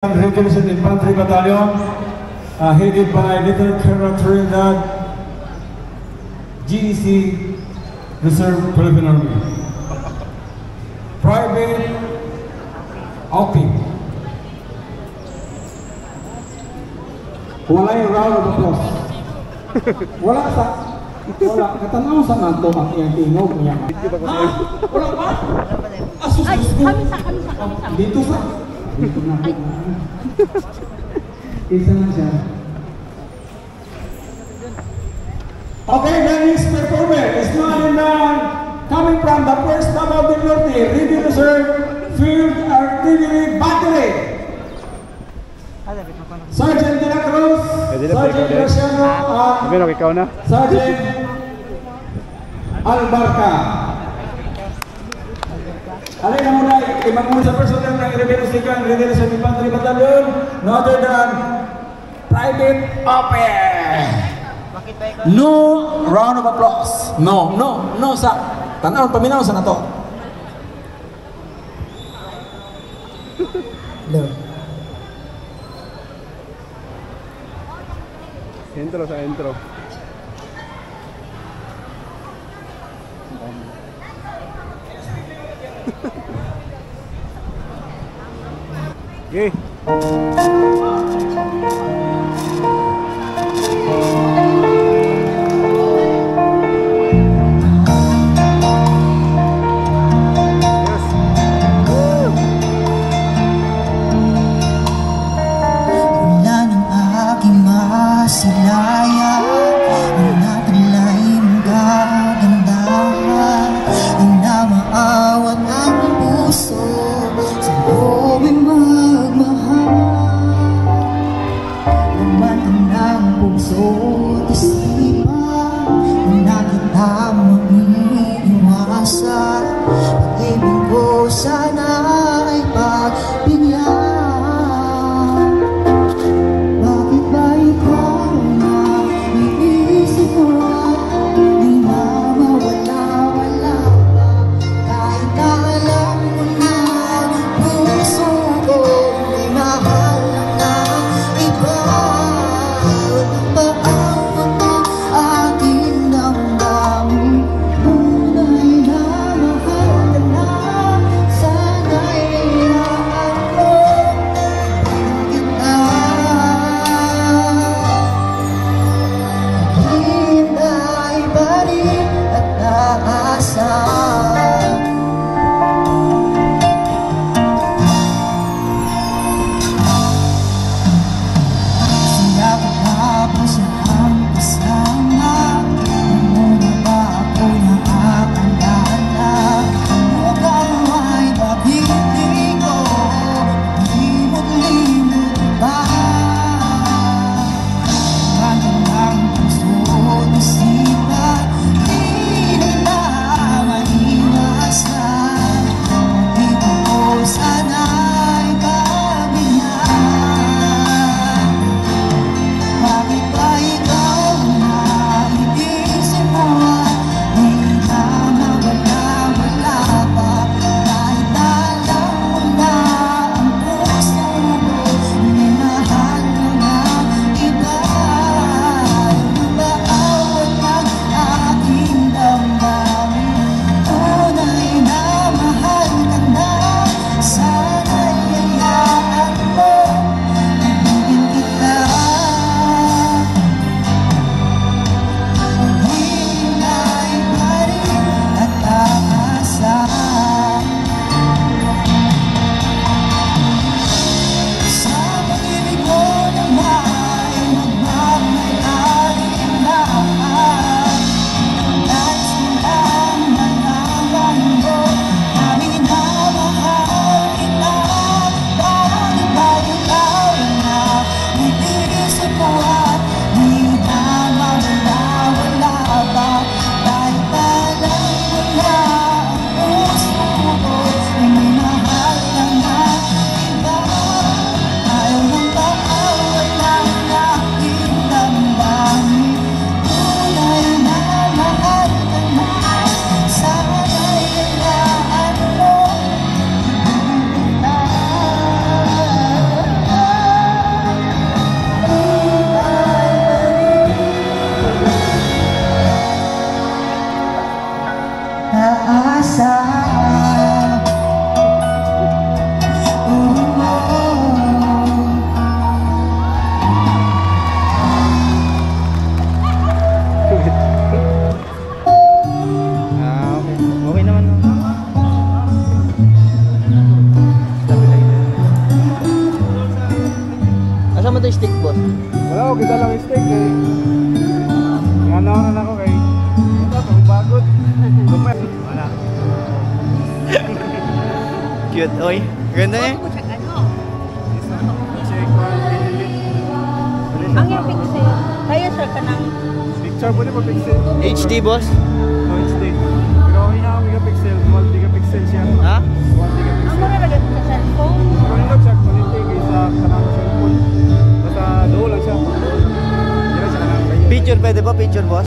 Regulation Infantry Battalion, headed by Lieutenant Colonel Trinidad, GEC Reserve Philippine Army. Private Alpin. Wala yung round of applause. Wala. Katanaw sa nato ang iyang tingog niya. Ha? Wala ba? Asus, kami sa. Dito sa. Dito na. Isa na siya. Okay, the next performer is coming from the 1st Davao del Norte, Ready Reserve Field Artillery Battery. Sergeant De La Cruz, Sergeant Graciano, Sergeant Albarca. Alin na muna, ibang muna sa personnel ng Revenos Sikan, Revenos Infantry Battalion, no other than Private Open. No round of applause. No sa tanaw, paminaw sa nato. No. Intro sa intro. Okay. Bakit ba ikaw na mo to stick, boss? Wala ko, kita lang yung steak eh. Nganawanan ako kay. Ito, kung bagot. Lumay. Wala. Cute, oy. Ganda eh. Ang yung pixel. Kaya sir ka ng Picture po niya pa pixel. HD, boss? No, HD. Pero ang megapixel, 1 gigapixel siya. Ha? 1 gigapixel. ang mura lagay sa cellphone. Pero hindi siya quality kaysa kanang cellphone. Basta doon lang siya. Hindi lang siya kanang kayo. Picture, pwede ba? Picture, boss?